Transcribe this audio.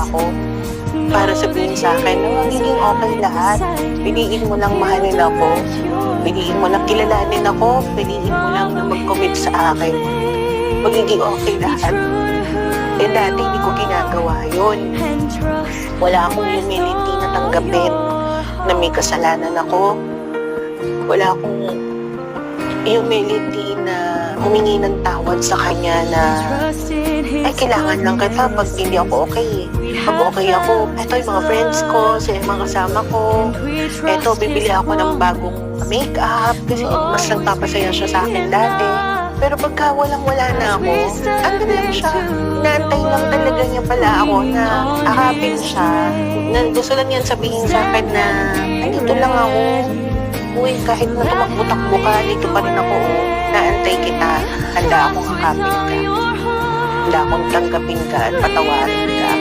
ako para sabihin sa akin na magiging okay lahat. Piliin mo lang mahalin ako. Piliin mo lang kilalanin ako. Piliin mo lang na mag-commit sa akin. Magiging okay lahat. Eh dati hindi ko ginagawa yun. Wala akong humility na tanggapin na may kasalanan ako. Wala akong humility na humingi ng tawad sa kanya na ay kailangan lang kita pag hindi ako okay. Pag okay ako, eto yung mga friends ko, sila yung mga kasama ko. Eto, bibili ako ng bagong makeup kasi mas nagpapasaya siya sa akin dati. Pero pagka walang-wala na ako, ano lang siya. Inaantay lang talaga niya pala ako na akapin siya. Na gusto lang yan sabihin sa akin na dito lang ako. Uy, kahit na tumakbo-takbo ka, dito pa rin ako. Naantay kita. Handa akong akapin ka. Handa akong tanggapin ka at patawarin ka.